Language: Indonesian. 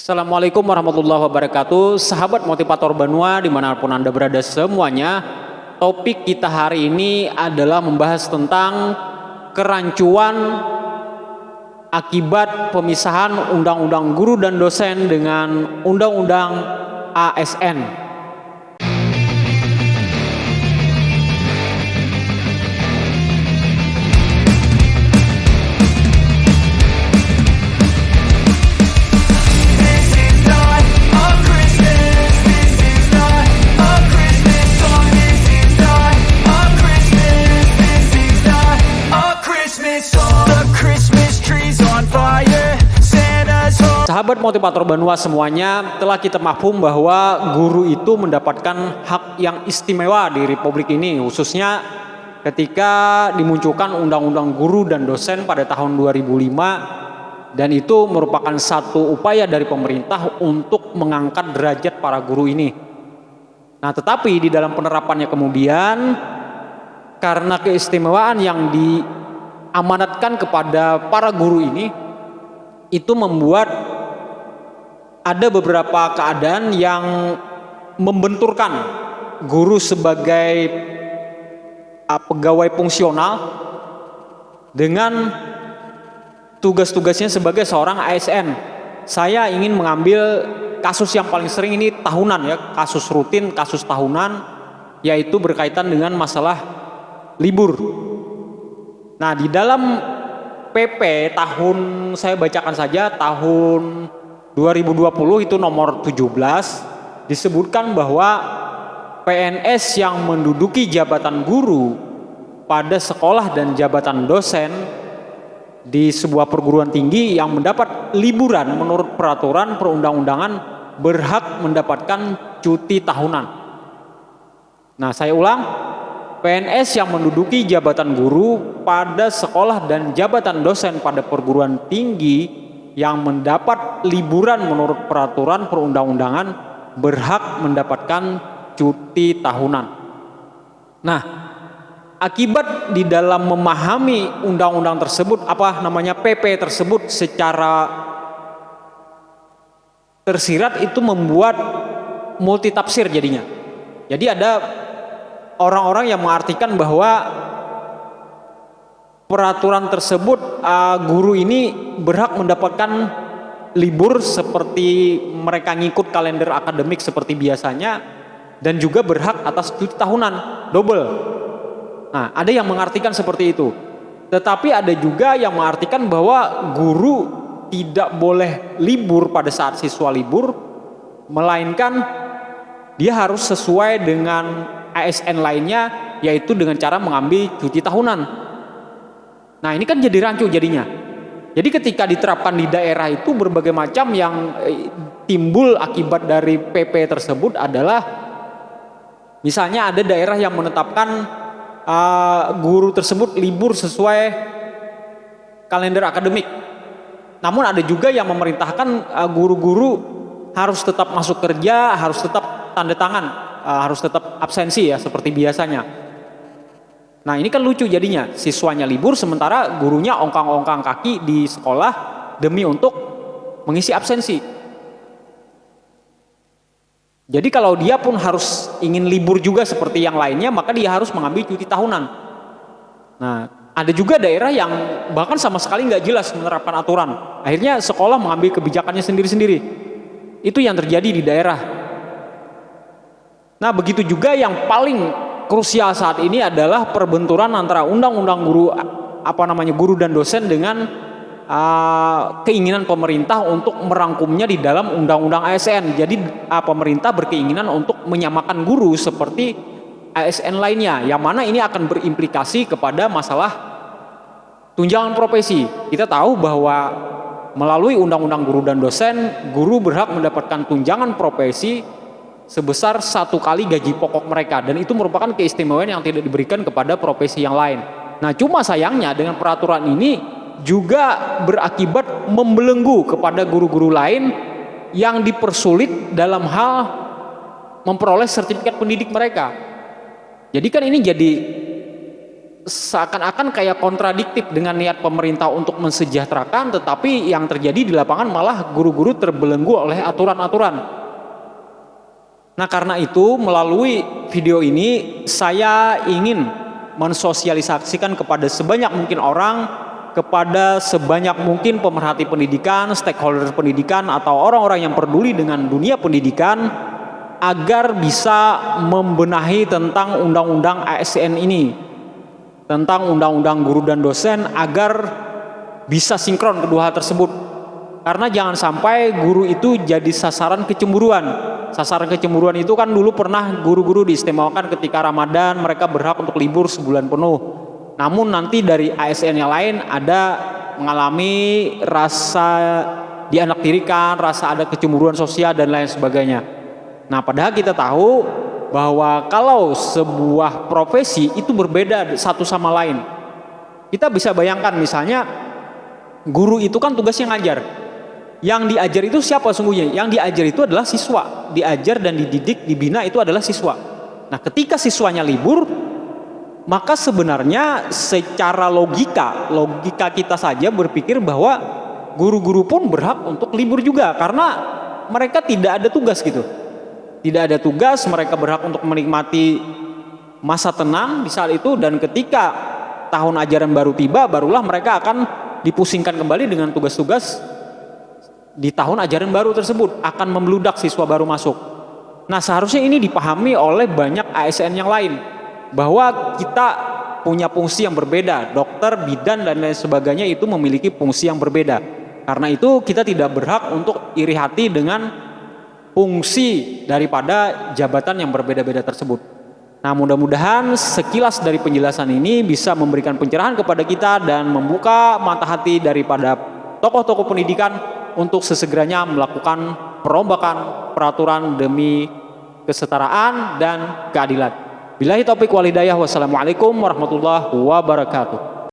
Assalamualaikum warahmatullahi wabarakatuh. Sahabat motivator Banua dimanapun Anda berada semuanya. Topik kita hari ini adalah membahas tentang kerancuan akibat pemisahan undang-undang guru dan dosen dengan undang-undang ASN. Sahabat motivator Banua semuanya, telah kita mafhum bahwa guru itu mendapatkan hak yang istimewa di Republik ini, khususnya ketika dimunculkan Undang-Undang Guru dan Dosen pada tahun 2005, dan itu merupakan satu upaya dari pemerintah untuk mengangkat derajat para guru ini. Nah, tetapi di dalam penerapannya kemudian, karena keistimewaan yang diamanatkan kepada para guru ini, itu membuat ada beberapa keadaan yang membenturkan guru sebagai pegawai fungsional dengan tugas-tugasnya sebagai seorang ASN. Saya ingin mengambil kasus yang paling sering ini tahunan ya, kasus rutin, kasus tahunan, yaitu berkaitan dengan masalah libur. Nah, di dalam PP tahun, saya bacakan saja, tahun 2020 itu nomor 17, disebutkan bahwa PNS yang menduduki jabatan guru pada sekolah dan jabatan dosen di sebuah perguruan tinggi yang mendapat liburan menurut peraturan perundang-undangan berhak mendapatkan cuti tahunan. Nah, saya ulang, PNS yang menduduki jabatan guru pada sekolah dan jabatan dosen pada perguruan tinggi yang mendapat liburan menurut peraturan perundang-undangan berhak mendapatkan cuti tahunan. Nah, akibat di dalam memahami undang-undang tersebut, PP tersebut secara tersirat, itu membuat multitafsir jadinya. Jadi ada orang-orang yang mengartikan bahwa peraturan tersebut guru ini berhak mendapatkan libur seperti mereka ngikut kalender akademik seperti biasanya, dan juga berhak atas cuti tahunan double. Nah, ada yang mengartikan seperti itu. Tetapi ada juga yang mengartikan bahwa guru tidak boleh libur pada saat siswa libur, melainkan dia harus sesuai dengan ASN lainnya, yaitu dengan cara mengambil cuti tahunan. Nah, ini kan jadi rancu jadinya. Jadi ketika diterapkan di daerah itu, berbagai macam yang timbul akibat dari PP tersebut adalah, misalnya ada daerah yang menetapkan guru tersebut libur sesuai kalender akademik. Namun ada juga yang memerintahkan guru-guru harus tetap masuk kerja, harus tetap tanda tangan, harus tetap absensi ya seperti biasanya. Nah, ini kan lucu jadinya, siswanya libur sementara gurunya ongkang-ongkang kaki di sekolah demi untuk mengisi absensi. Jadi kalau dia pun harus ingin libur juga seperti yang lainnya, maka dia harus mengambil cuti tahunan. Nah, ada juga daerah yang bahkan sama sekali nggak jelas menerapkan aturan. Akhirnya sekolah mengambil kebijakannya sendiri-sendiri. Itu yang terjadi di daerah. Nah, begitu juga yang paling krusial saat ini adalah perbenturan antara undang-undang guru dan dosen dengan keinginan pemerintah untuk merangkumnya di dalam undang-undang ASN. Jadi pemerintah berkeinginan untuk menyamakan guru seperti ASN lainnya, yang mana ini akan berimplikasi kepada masalah tunjangan profesi. Kita tahu bahwa melalui undang-undang guru dan dosen, guru berhak mendapatkan tunjangan profesi sebesar 1 kali gaji pokok mereka, dan itu merupakan keistimewaan yang tidak diberikan kepada profesi yang lain. Nah, cuma sayangnya dengan peraturan ini juga berakibat membelenggu kepada guru-guru lain yang dipersulit dalam hal memperoleh sertifikat pendidik mereka. Jadi kan ini jadi seakan-akan kayak kontradiktif dengan niat pemerintah untuk mensejahterakan, tetapi yang terjadi di lapangan malah guru-guru terbelenggu oleh aturan-aturan. Nah, karena itu melalui video ini saya ingin mensosialisasikan kepada sebanyak mungkin orang, kepada sebanyak mungkin pemerhati pendidikan, stakeholder pendidikan, atau orang-orang yang peduli dengan dunia pendidikan, agar bisa membenahi tentang undang-undang ASN ini, tentang undang-undang guru dan dosen, agar bisa sinkron kedua hal tersebut. Karena jangan sampai guru itu jadi sasaran kecemburuan. Sasaran kecemburuan itu kan dulu pernah guru-guru diistimewakan ketika Ramadan, mereka berhak untuk libur sebulan penuh. Namun nanti dari ASN yang lain ada mengalami rasa dianaktirikan, rasa ada kecemburuan sosial dan lain sebagainya. Nah, padahal kita tahu bahwa kalau sebuah profesi itu berbeda satu sama lain. Kita bisa bayangkan misalnya guru itu kan tugasnya ngajar. Yang diajar itu siapa sungguhnya? Yang diajar itu adalah siswa. Diajar dan dididik, dibina itu adalah siswa. Nah, ketika siswanya libur, maka sebenarnya secara logika kita saja berpikir bahwa guru-guru pun berhak untuk libur juga, karena mereka tidak ada tugas gitu. Tidak ada tugas, mereka berhak untuk menikmati masa tenang di saat itu, dan ketika tahun ajaran baru tiba, barulah mereka akan dipusingkan kembali dengan tugas-tugas di tahun ajaran baru tersebut, akan membludak siswa baru masuk. Nah, seharusnya ini dipahami oleh banyak ASN yang lain, bahwa kita punya fungsi yang berbeda. Dokter, bidan, dan lain sebagainya itu memiliki fungsi yang berbeda. Karena itu kita tidak berhak untuk iri hati dengan fungsi daripada jabatan yang berbeda-beda tersebut. Nah, mudah-mudahan sekilas dari penjelasan ini bisa memberikan pencerahan kepada kita dan membuka mata hati daripada tokoh-tokoh pendidikan untuk sesegeranya melakukan perombakan peraturan demi kesetaraan dan keadilan. Billahi taufiq wal hidayah. Wassalamualaikum warahmatullahi wabarakatuh.